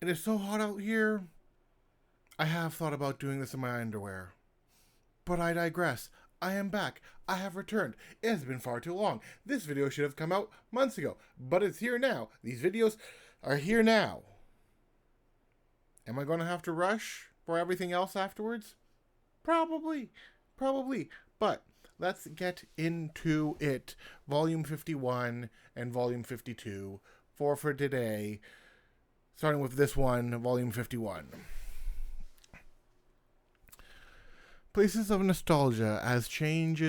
It is so hot out here. I have thought about doing this in my underwear. But I digress. I am back. I have returned. It has been far too long. This video should have come out months ago, but it's here now. These videos are here now. Am I going to have to rush for everything else afterwards? Probably. Probably. But let's get into it. Volume 51 and Volume 52 for today. Starting with this one, Volume 51. Places of nostalgia as change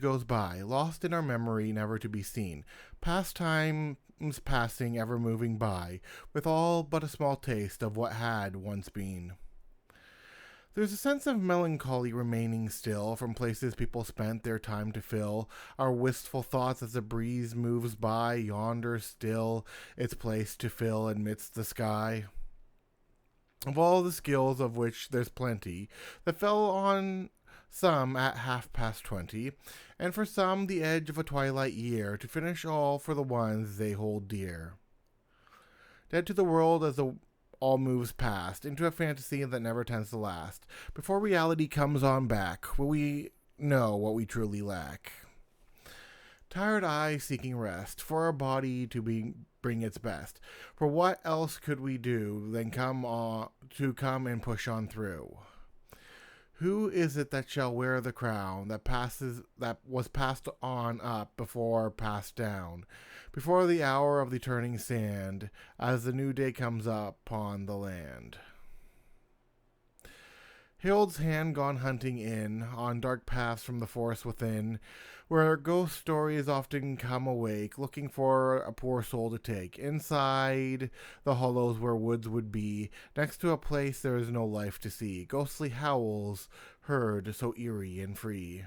goes by, lost in our memory, never to be seen. Past times passing, ever moving by, with all but a small taste of what had once been. There's a sense of melancholy remaining still from places people spent their time to fill our wistful thoughts as a breeze moves by yonder still its place to fill amidst the sky. Of all the skills of which there's plenty, that fell on some at 20:30, and for some the edge of a twilight year, to finish all for the ones they hold dear. Dead to the world as all moves past, into a fantasy that never tends to last. Before reality comes on back, will we know what we truly lack? Tired eye seeking rest, for our body to bring its best. For what else could we do than come and push on through? Who is it that shall wear the crown that was passed on up before passed down, before the hour of the turning sand, as the new day comes up upon the land? Harold's hand gone hunting in, on dark paths from the forest within, where ghost stories often come awake, looking for a poor soul to take. Inside the hollows where woods would be, next to a place there is no life to see. Ghostly howls heard so eerie and free.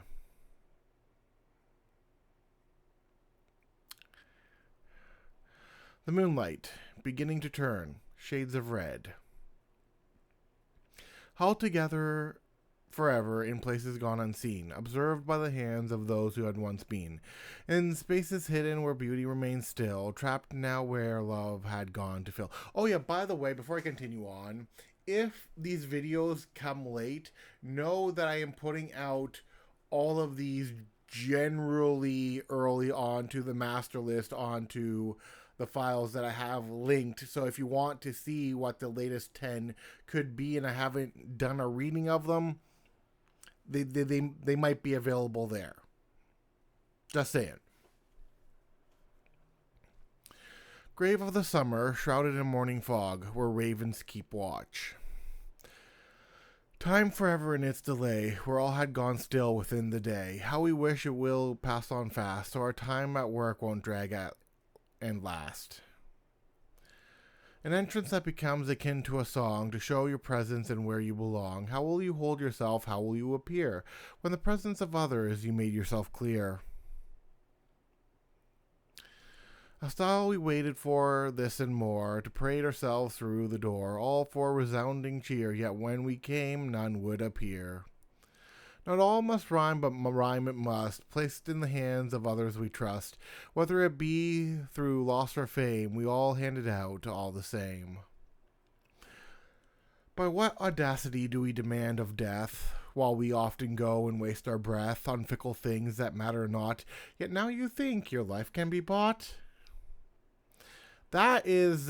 The moonlight, beginning to turn, shades of red. Held together forever in places gone unseen, observed by the hands of those who had once been, in spaces hidden where beauty remains still, trapped now where love had gone to fill. Oh yeah, by the way, before I continue on, if these videos come late, know that I am putting out all of these generally early onto the master list, onto the files that I have linked. So if you want to see what the latest 10 could be and I haven't done a reading of them, they might be available there. Just saying. Grave of the summer, shrouded in morning fog, where ravens keep watch. Time forever in its delay, where all had gone still within the day. How we wish it will pass on fast, so our time at work won't drag at and last. An entrance that becomes akin to a song to show your presence and where you belong. How will you hold yourself? How will you appear? When the presence of others you made yourself clear. A style we waited for, this and more, to parade ourselves through the door, all for resounding cheer, yet when we came none would appear. Not all must rhyme, but rhyme it must, placed in the hands of others we trust. Whether it be through loss or fame, we all hand it out, all the same. By what audacity do we demand of death, while we often go and waste our breath on fickle things that matter not, yet now you think your life can be bought? That is,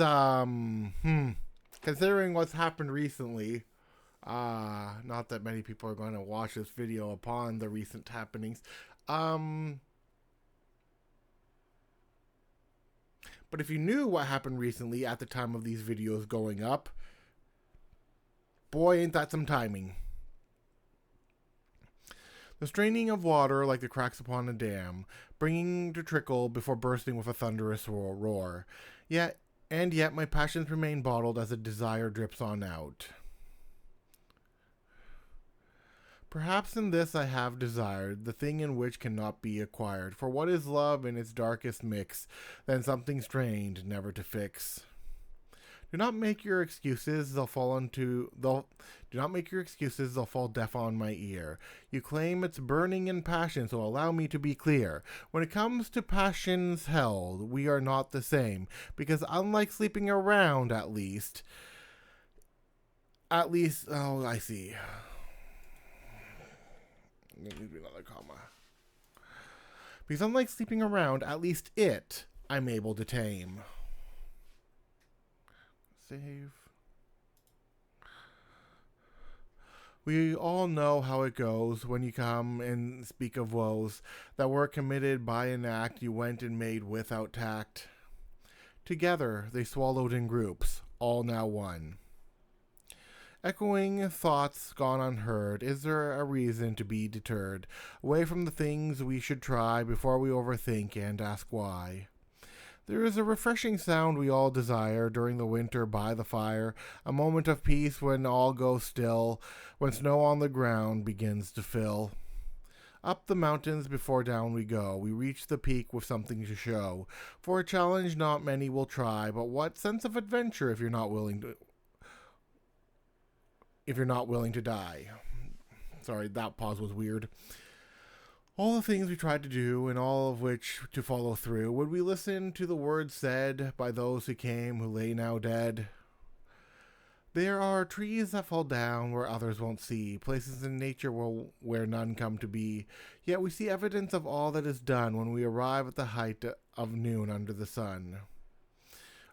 considering what's happened recently, not that many people are going to watch this video upon the recent happenings. But if you knew what happened recently at the time of these videos going up, boy, ain't that some timing. The straining of water like the cracks upon a dam, bringing to trickle before bursting with a thunderous roar. Yet my passions remain bottled as a desire drips on out. Perhaps in this I have desired the thing in which cannot be acquired. For what is love in its darkest mix than something strained, never to fix? Do not make your excuses, do not make your excuses, they'll fall deaf on my ear. You claim it's burning in passion, so allow me to be clear. When it comes to passions held, we are not the same, because unlike sleeping around, oh, I see. Let me do another comma. Because unlike sleeping around, at least I'm able to tame. Save. We all know how it goes when you come and speak of woes that were committed by an act you went and made without tact. Together they swallowed in groups, all now one. Echoing thoughts gone unheard, is there a reason to be deterred away from the things we should try before we overthink and ask why? There is a refreshing sound we all desire during the winter by the fire, a moment of peace when all goes still, when snow on the ground begins to fill. Up the mountains before down we go, we reach the peak with something to show. For a challenge not many will try, but what sense of adventure if you're not willing to die? Sorry, that pause was weird. All the things we tried to do, and all of which to follow through, would we listen to the words said by those who came, who lay now dead? There are trees that fall down where others won't see, places in nature where none come to be, yet we see evidence of all that is done when we arrive at the height of noon under the sun.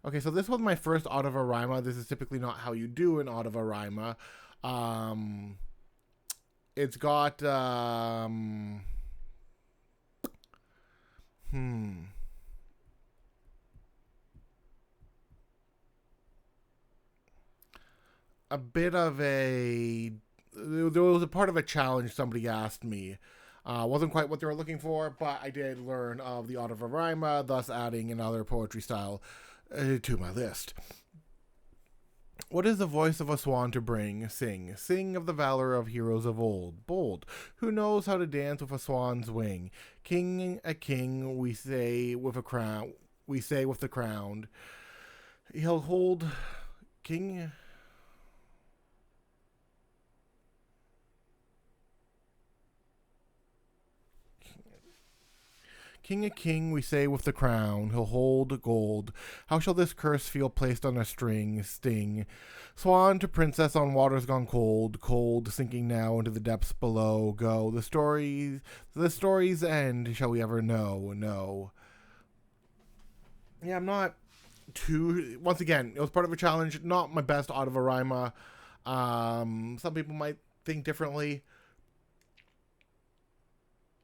Okay, so this was my first Ottava Rima. This is typically not how you do an Ottava Rima. It's got, a bit of there was a part of a challenge somebody asked me. Wasn't quite what they were looking for, but I did learn of the Ottava Rima, thus adding another poetry style to my list. What is the voice of a swan to bring? Sing of the valor of heroes of old. Bold, who knows how to dance with a swan's wing? King, a king, we say with the crown. He'll hold king. King a king, we say with the crown, he'll hold gold. How shall this curse feel placed on a sting? Swan to princess on waters gone cold, cold, sinking now into the depths below. Go, the story's end, shall we ever know? No. Yeah, I'm not too. Once again, it was part of a challenge. Not my best Ottava Rima. Some people might think differently.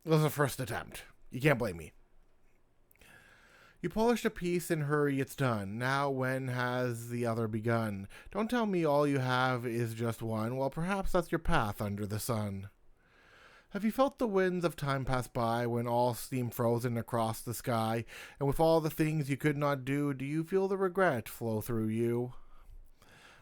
It was a first attempt. You can't blame me. You polished a piece in hurry, it's done. Now when has the other begun? Don't tell me all you have is just one. Well, perhaps that's your path under the sun. Have you felt the winds of time pass by when all seemed frozen across the sky? And with all the things you could not do you feel the regret flow through you?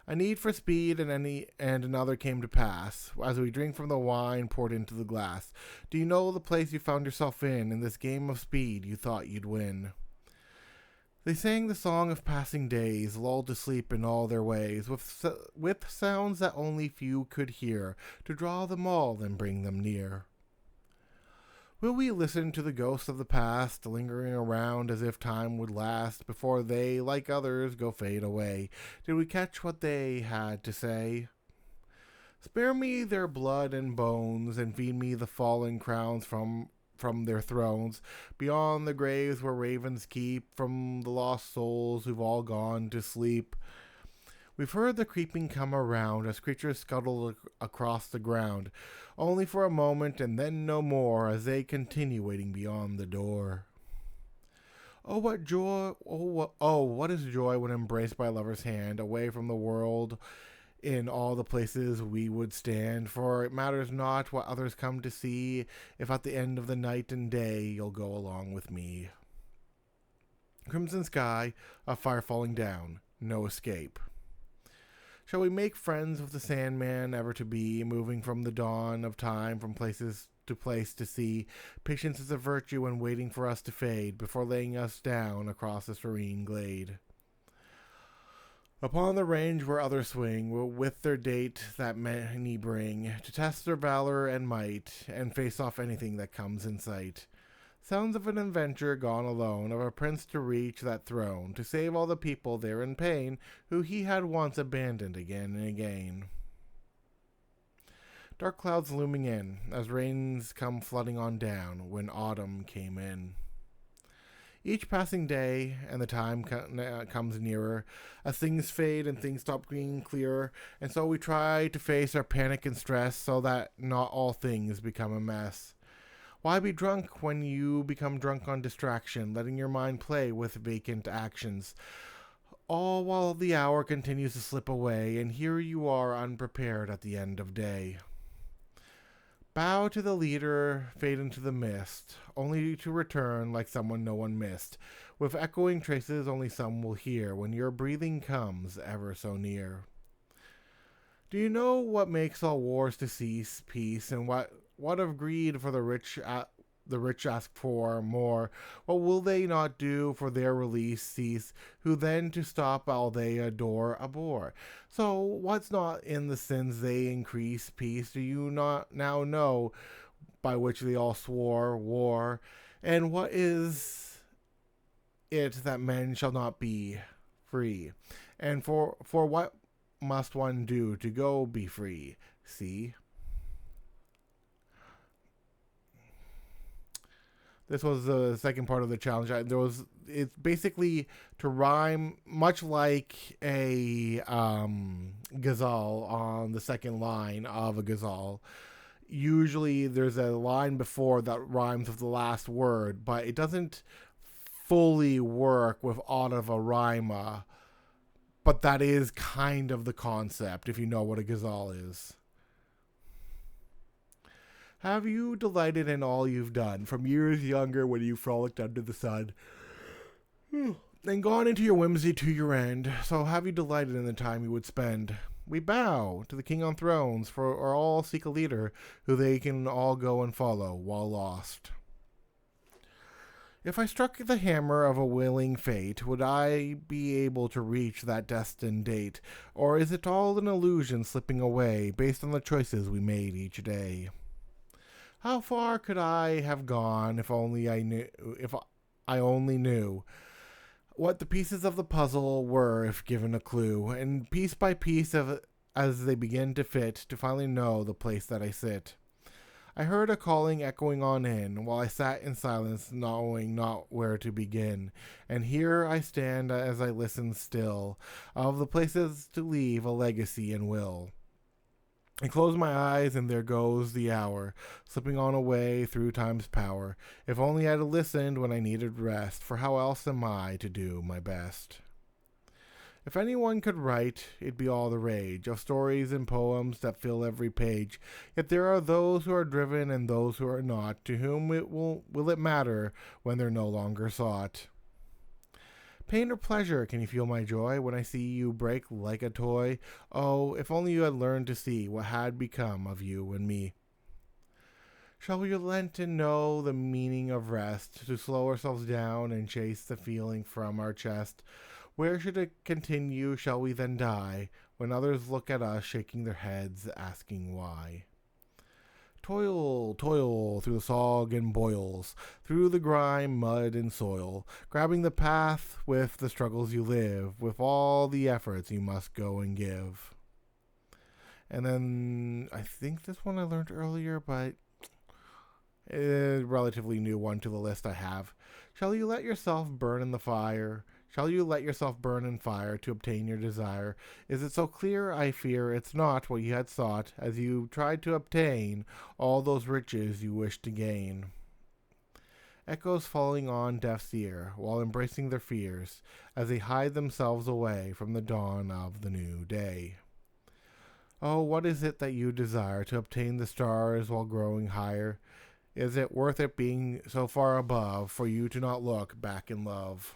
A need for speed and another came to pass, as we drink from the wine poured into the glass. Do you know the place you found yourself in this game of speed you thought you'd win? They sang the song of passing days, lulled to sleep in all their ways, with sounds that only few could hear, to draw them all and bring them near. Will we listen to the ghosts of the past, lingering around as if time would last, before they, like others, go fade away? Did we catch what they had to say? Spare me their blood and bones, and feed me the fallen crowns from their thrones, beyond the graves where ravens keep, from the lost souls who've all gone to sleep. We've heard the creeping come around as creatures scuttle across the ground, only for a moment and then no more as they continue waiting beyond the door. Oh, what joy! What is joy when embraced by a lover's hand, away from the world, in all the places we would stand, for it matters not what others come to see, if at the end of the night and day you'll go along with me. Crimson sky, a fire falling down, no escape. Shall we make friends with the Sandman ever to be, moving from the dawn of time from places to place to see? Patience is a virtue and waiting for us to fade, before laying us down across the serene glade. Upon the range where others swing, with their date that many bring, to test their valor and might, and face off anything that comes in sight. Sounds of an adventure gone alone, of a prince to reach that throne, to save all the people there in pain, who he had once abandoned again and again. Dark clouds looming in, as rains come flooding on down, when autumn came in. Each passing day and the time comes nearer, as things fade and things stop being clearer, and so we try to face our panic and stress so that not all things become a mess. Why be drunk when you become drunk on distraction, letting your mind play with vacant actions? All while the hour continues to slip away, and here you are unprepared at the end of day. Bow to the leader, fade into the mist, only to return like someone no one missed, with echoing traces only some will hear when your breathing comes ever so near. Do you know what makes all wars to cease? Peace, and what of greed for the rich ask for more. What will they not do for their release cease, who then to stop all they adore abhor? So what's not in the sins they increase? Peace, do you not now know by which they all swore war? And what is it that men shall not be free? And for what must one do to go be free? See? This was the second part of the challenge. It's basically to rhyme, much like a ghazal on the second line of a ghazal. Usually there's a line before that rhymes with the last word, but it doesn't fully work with Ottava Rima. But that is kind of the concept, if you know what a ghazal is. Have you delighted in all you've done, from years younger when you frolicked under the sun, and gone into your whimsy to your end? So have you delighted in the time you would spend? We bow to the king on thrones, for all seek a leader who they can all go and follow while lost. If I struck the hammer of a willing fate, would I be able to reach that destined date? Or is it all an illusion slipping away, based on the choices we made each day? How far could I have gone if I only knew what the pieces of the puzzle were if given a clue, and piece by piece as they begin to fit, to finally know the place that I sit. I heard a calling echoing on in, while I sat in silence, knowing not where to begin. And here I stand as I listen still, of the places to leave a legacy and will. I close my eyes, and there goes the hour, slipping on away through time's power. If only I'd listened when I needed rest, for how else am I to do my best? If anyone could write, it'd be all the rage, of stories and poems that fill every page. Yet there are those who are driven and those who are not, to whom will it matter when they're no longer sought? Pain or pleasure, can you feel my joy when I see you break like a toy? Oh, if only you had learned to see what had become of you and me. Shall we relent and know the meaning of rest, to slow ourselves down and chase the feeling from our chest? Where should it continue? Shall we then die, when others look at us shaking their heads, asking why? Toil, toil through the sog and boils, through the grime, mud, and soil, grabbing the path with the struggles you live, with all the efforts you must go and give. And then, I think this one I learned earlier, but a relatively new one to the list I have. Shall you let yourself burn in the fire? Shall you let yourself burn in fire to obtain your desire? Is it so clear? I fear it's not what you had sought, as you tried to obtain all those riches you wished to gain. Echoes falling on deaf's ear, while embracing their fears, as they hide themselves away from the dawn of the new day. Oh, what is it that you desire, to obtain the stars while growing higher? Is it worth it being so far above, for you to not look back in love?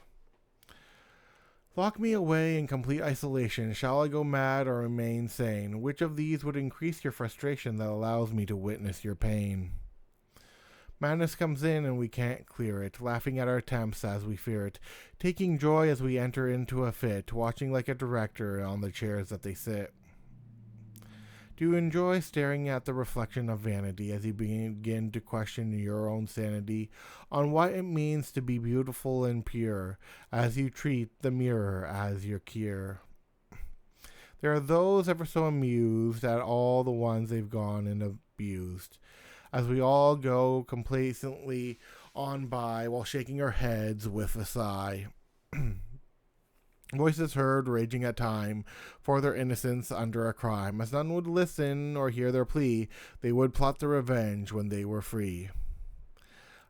Lock me away in complete isolation. Shall I go mad or remain sane? Which of these would increase your frustration that allows me to witness your pain? Madness comes in and we can't clear it, laughing at our attempts as we fear it, taking joy as we enter into a fit, watching like a director on the chairs that they sit. Do you enjoy staring at the reflection of vanity as you begin to question your own sanity on what it means to be beautiful and pure, as you treat the mirror as your cure? There are those ever so amused at all the ones they've gone and abused, as we all go complacently on by while shaking our heads with a sigh. Voices heard raging at time for their innocence under a crime, as none would listen or hear their plea, they would plot their revenge when they were free.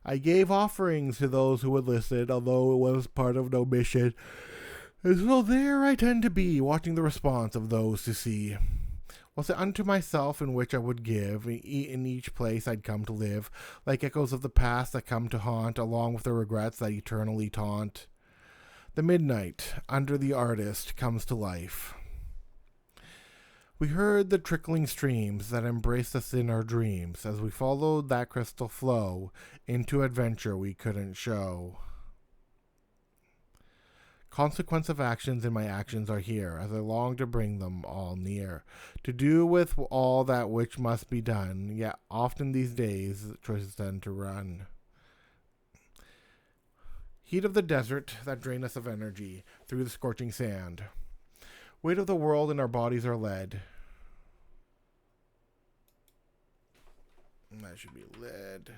I gave offerings to those who would listen, although it was part of no mission, and so there I tend to be, watching the response of those to see. Was it unto myself in which I would give, in each place I'd come to live, like echoes of the past that come to haunt, along with the regrets that eternally taunt? The midnight, under the artist, comes to life. We heard the trickling streams that embraced us in our dreams, as we followed that crystal flow into adventure we couldn't show. Consequence of actions in my actions are here, as I long to bring them all near, to do with all that which must be done, yet often these days choices tend to run. Heat of the desert that drain us of energy through the scorching sand. Weight of the world in our bodies are lead. That should be lead.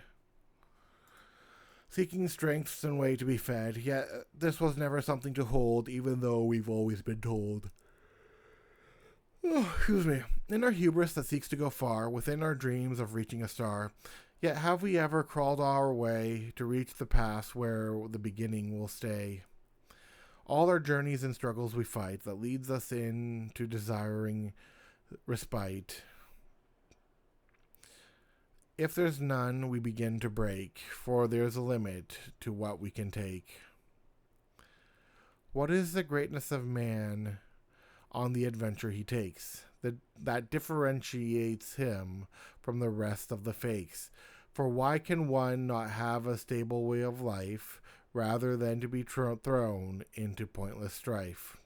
Seeking strengths and way to be fed, yet this was never something to hold, even though we've always been told. Oh, excuse me. In our hubris that seeks to go far, within our dreams of reaching a star, yet have we ever crawled our way to reach the pass where the beginning will stay? All our journeys and struggles we fight that leads us into desiring respite. If there's none, we begin to break, for there's a limit to what we can take. What is the greatness of man on the adventure he takes, that differentiates him from the rest of the fakes? For why can one not have a stable way of life, rather than to be thrown into pointless strife?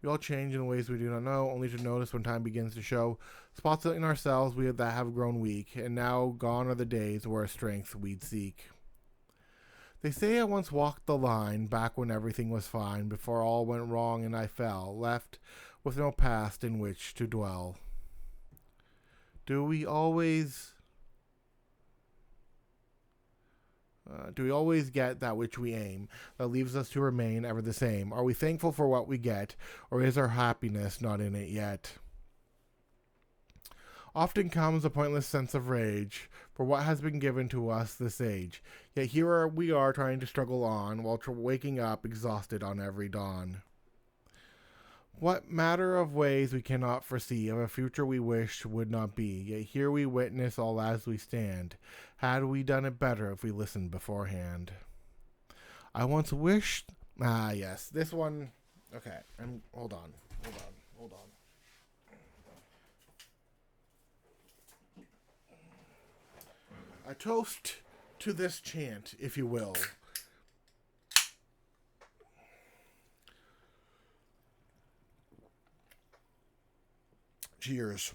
We all change in ways we do not know, only to notice when time begins to show spots in ourselves that have grown weak, and now gone are the days where strength we'd seek. They say I once walked the line, back when everything was fine, before all went wrong and I fell, left with no past in which to dwell. Do we always get that which we aim, that leaves us to remain ever the same? Are we thankful for what we get, or is our happiness not in it yet? Often comes a pointless sense of rage for what has been given to us this age, yet here we are trying to struggle on, while waking up exhausted on every dawn. What matter of ways we cannot foresee, of a future we wish would not be, yet here we witness all as we stand. Had we done it better if we listened beforehand? I once wished... yes, this one... Okay, hold on. A toast to this chant, if you will. Cheers.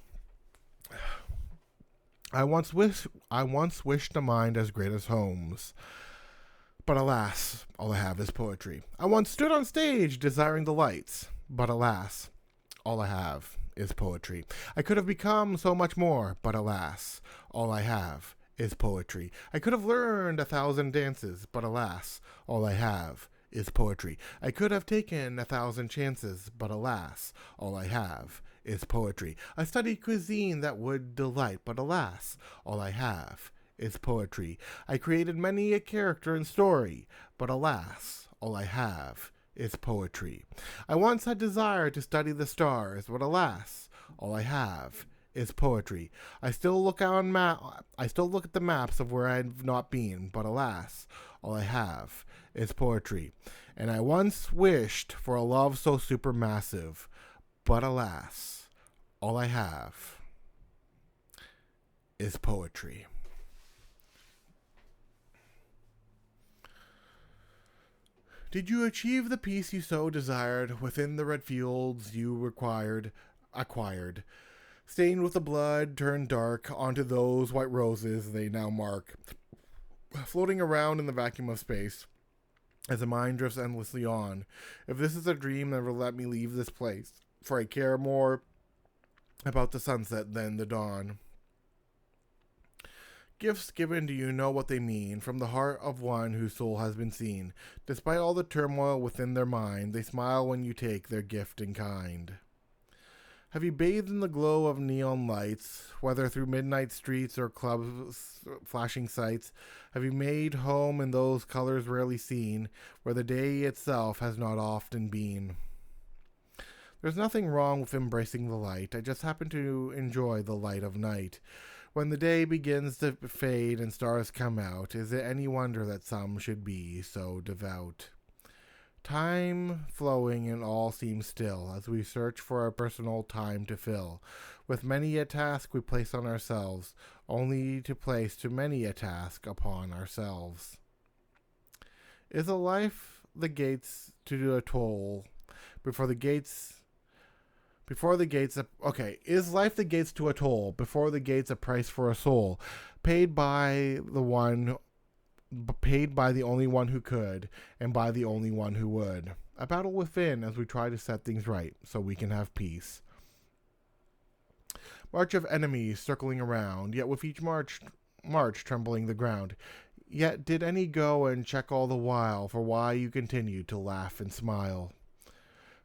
I once wished a mind as great as Holmes, but alas, all I have is poetry. I once stood on stage desiring the lights, but alas, all I have is poetry. I could have become so much more, but alas, all I have is poetry. I could have learned 1,000 dances, but alas, all I have is poetry. I could have taken 1,000 chances, but alas, all I have is poetry. I studied cuisine that would delight, but alas, all I have is poetry. I created many a character and story, but alas, all I have is poetry. I once had desire to study the stars, but alas, all I have is poetry. I still look at the maps of where I've not been, but alas, all I have is poetry. And I once wished for a love so supermassive, but alas, all I have is poetry. Did you achieve the peace you so desired within the red fields you acquired? Stained with the blood turned dark onto those white roses they now mark, floating around in the vacuum of space as the mind drifts endlessly on. If this is a dream, never let me leave this place, for I care more about the sunset than the dawn. Gifts given, do you know what they mean? From the heart of one whose soul has been seen. Despite all the turmoil within their mind, they smile when you take their gift in kind. Have you bathed in the glow of neon lights, whether through midnight streets or clubs flashing sights? Have you made home in those colors rarely seen, where the day itself has not often been? There's nothing wrong with embracing the light. I just happen to enjoy the light of night. When the day begins to fade and stars come out, is it any wonder that some should be so devout? Time flowing and all seems still, as we search for a personal time to fill. With many a task we place on ourselves, only to place too many a task upon ourselves. Is a life the gates to do a toll before the gates... is life the gates to a toll, before the gates a price for a soul, paid by the only one who could, and by the only one who would. A battle within as we try to set things right, so we can have peace. March of enemies circling around, yet with each march trembling the ground. Yet did any go and check all the while, for why you continue to laugh and smile?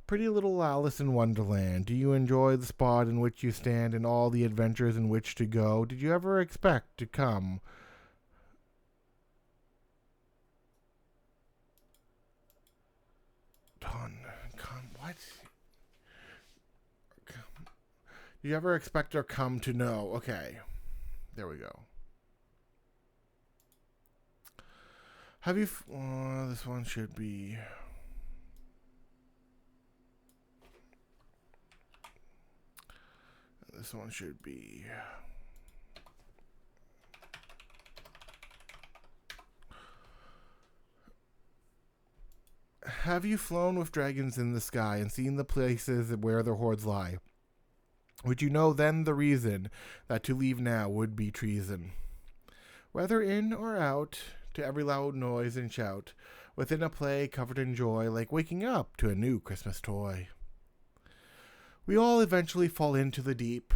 Pretty little Alice in Wonderland, do you enjoy the spot in which you stand and all the adventures in which to go? Did you ever expect to come? What? Do you ever expect or come to know? Okay, there we go. Have you... this one should be... This one should be... Have you flown with dragons in the sky and seen the places where their hordes lie? Would you know then the reason that to leave now would be treason? Whether in or out, to every loud noise and shout, within a play covered in joy, like waking up to a new Christmas toy. We all eventually fall into the deep,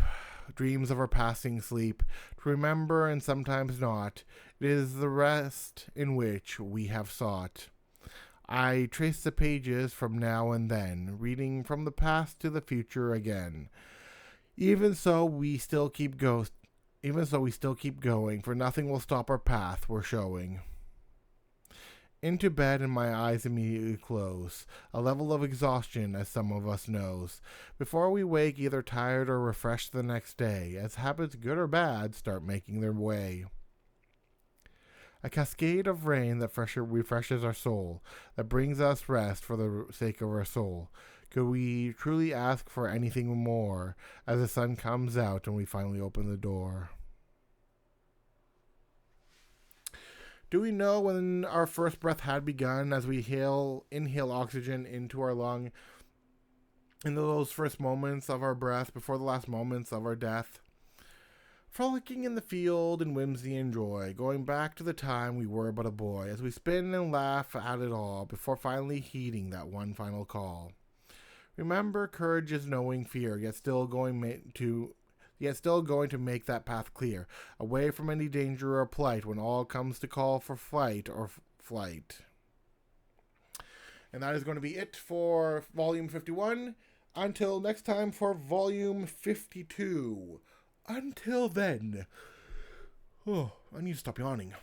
dreams of our passing sleep, to remember and sometimes not. It is the rest in which we have sought. I trace the pages from now and then, reading from the past to the future again. Even so we still keep going, for nothing will stop our path we're showing. Into bed and my eyes immediately close, a level of exhaustion as some of us knows. Before we wake either tired or refreshed the next day, as habits good or bad start making their way. A cascade of rain that refreshes our soul, that brings us rest for the sake of our soul. Could we truly ask for anything more as the sun comes out and we finally open the door? Do we know when our first breath had begun as we inhale oxygen into our lung in those first moments of our breath before the last moments of our death? Frolicking in the field in whimsy and joy, going back to the time we were but a boy, as we spin and laugh at it all before finally heeding that one final call. Remember, courage is knowing fear, yet still going to make that path clear, away from any danger or plight when all comes to call for flight or flight. And that is going to be it for Volume 51. Until next time for Volume 52. Until then. Oh, I need to stop yawning.